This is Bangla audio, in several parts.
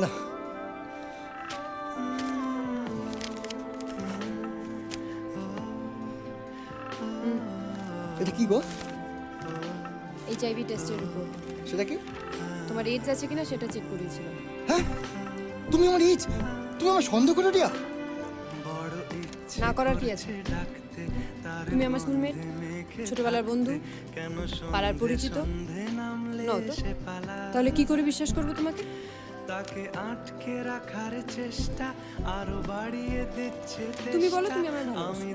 না এটা কি গো? HIV টেস্টের রিপোর্ট। সেটা কি? তোমার এইডস আছে কিনা সেটা চেক করিয়েছিলাম। হ্যাঁ, তুমি আমার এইজ, তুমি আমার সন্দেহ করে রিয়া? না করার কি আছে? তুমি আমার স্কুলমেট, ছোটবেলার বন্ধু, পাড়ার পরিচিত নও তো? তাহলে কি করে বিশ্বাস করবো তোমাকে? তাকে আটকে রাখার চেষ্টা আরো বাড়িয়ে দিচ্ছে। তুমি বলো তুমি আমার ভালোবাসো,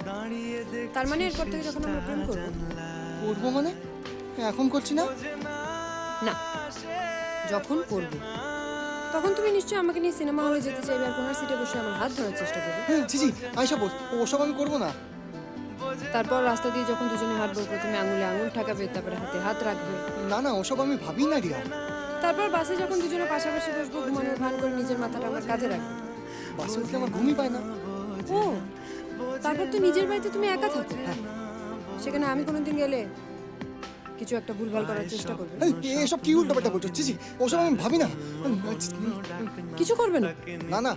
তার মানে এরপর থেকে যখন আমরা প্রেম করবো। করবো মানে? এখন করছি না? না, যখন করবো তখন তুমি নিশ্চয়ই আমাকে নিয়ে সিনেমা হলে যেতে চাইবে আর কোনার সিটে বসে আমার হাত ধরার চেষ্টা করবে। হ্যাঁ জি আয়শা বস, ওসব আমি করবো না। তারপর রাস্তা দিয়ে যখন দুজনে হাঁটবো, প্রথমে আঙুলে আঙুল ঠাকাবে, তারপরে হাতে হাত রাখবে। না না, ওসব আমি ভাবি না রিয়া। তারপর বাসে যখন দুজনে পাশাপাশি বসবো, ঘুমানোর ভান করে নিজের মাথাটা আমার কাঁধে রাখবে। বাসে উঠলে আমার ঘুমই পায় না। ও, তারপর তো নিজের বাড়িতে তুমি একা থাকো। সেখানে আমি কোনোদিন গেলে কিছু একটা ভুলভাল করার চেষ্টা করবে। এসব কি উল্টোপাল্টা বলছো? জি ওসব আমি ভাবি না। কিছু করবে না? না না।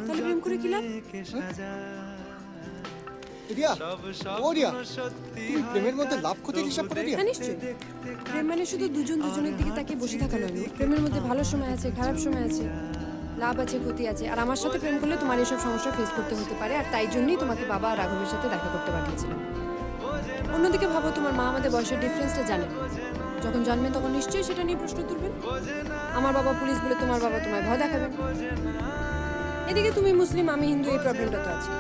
তাহলে প্রেম করে কি লাভ? রিয়া, ও রিয়া, তুমি প্রেমের মধ্যে লাভ ক্ষতির হিসাব করে রিয়া? হ্যাঁ নিশ্চয়ই। প্রেম মানে শুধু দুজন দুজনের দিকে তাকিয়ে বসে থাকা নয়। প্রেমের মধ্যে ভালো সময় আছে, খারাপ সময় আছে, লাভ আছে, ক্ষতি আছে। আর আমার সাথে প্রেম করলে তোমার এসব সমস্যা ফেস করতে হতে পারে। আর তাই জন্যই তোমাকে বাবা আর রাঘবের সাথে দেখা করতে পাঠিয়েছিলাম। অন্যদিকে ভাবো, তোমার মা আমাদের বয়সের ডিফারেন্সটা জানেন। যখন জন্মে তখন নিশ্চয়ই সেটা নিয়ে প্রশ্ন তুলবেন। আমার বাবা পুলিশ বলে তোমার বাবা তোমায় ভয় দেখাবেন। এদিকে তুমি মুসলিম, আমি হিন্দু, এই প্রবলেমটা তো আছে।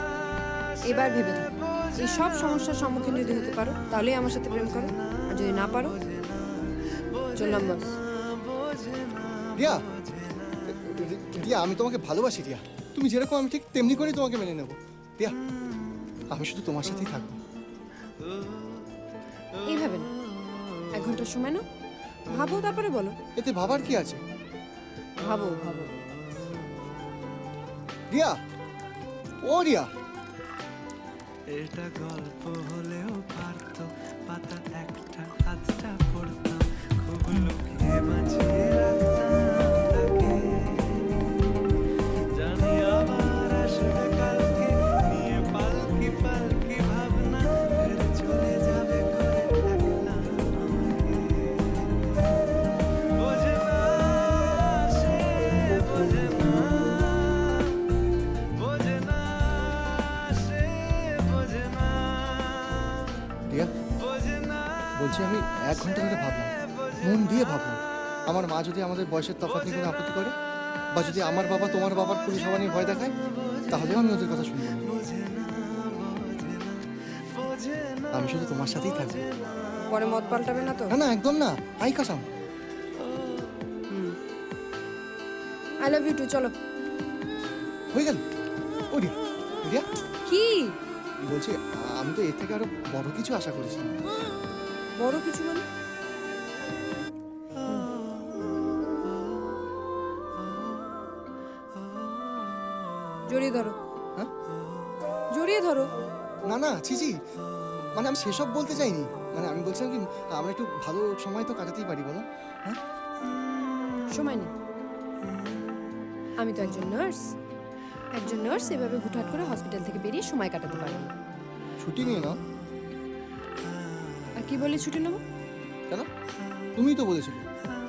এবার ভেবে দেখো, এই সব সমস্যার সম্মুখীন যদি হতে পারো তাহলেই আমার সাথে প্রেম করো, আর যদি না পারো চললাম বাস। রিয়া, রিয়া আমি তোমাকে ভালোবাসি রিয়া। তুমি যেরকম আমি ঠিক তেমনি করেই তোমাকে মেনে নেবো রিয়া। আমি শুধু তোমার সাথেই থাকবো। এইভাবে না, 1 ঘন্টার সময় না, ভাবো তারপরে বলো। এতে ভাবার কি আছে? ভাবো ভাবো। রিয়া, ও রিয়া। এটা গল্প হলেও পারতো, পাতা একটা হাতটা পড়তাম, খুব লুকিয়ে বাঁচিয়ে রাখতাম তাকে। জানি আবার আসবে কালকে, নিয়ে পালকি পালকি ভাবনা, ফের চলে যাবে করে একলা আমাকে। বোঝে না সে, বোঝে না, বোঝে না সে, বোঝে না, রিয়া, বোঝে না। বলছি আমি 1 ঘন্টা ধরে ভাবলাম, মন দিয়ে ভাবলাম, আমার মা যদি আমাদের বয়সের তফাৎ নিয়ে কোনো আপত্তি করে, বা যদি আমার বাবা তোমার বাবার পুলিশ হওয়া নিয়ে ভয় দেখায়, তাহলেও আমি ওদের কথা শুনবো না। আমি শুধু তোমার সাথেই থাকবো। পরে মত পাল্টাবে না তো? না না, একদম না। আই কাসাম। I love you too. চলো। হয়ে গেল? ও রিয়া, রিয়া কি বলছি, আমি তো এর থেকে আরো বড় কিছু আশা করেছিলাম। বড় কিছু মানে? জড়িয়ে ধরো। হ্যাঁ? জড়িয়ে ধরো। না না, ছিছি, মানে আমি সেসব বলতে চাইনি। মানে আমি বলছিলাম কি, আমরা একটু ভালো সময় তো কাটাতেই পারি, বলো? হ্যাঁ, সময় নেই। আমি তো একজন নার্স। একজন নার্স এভাবে হুটহাট করে হসপিটাল থেকে বেরিয়ে সময় কাটাতে পারে না। ছুটি নিয়ে নাও। আর কি বলে ছুটি নেবো? কেন? তুমিই তো বলেছিলে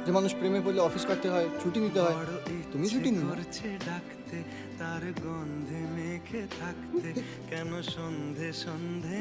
যে মানুষ প্রেমে পড়লে অফিস কাটতে হয়, ছুটি নিতে হয়। তুমি ছুটি নিয়ে নাও। করছে ডাকতে, তার গন্ধে মেখে থাকতে, কেন সন্ধে সন্ধে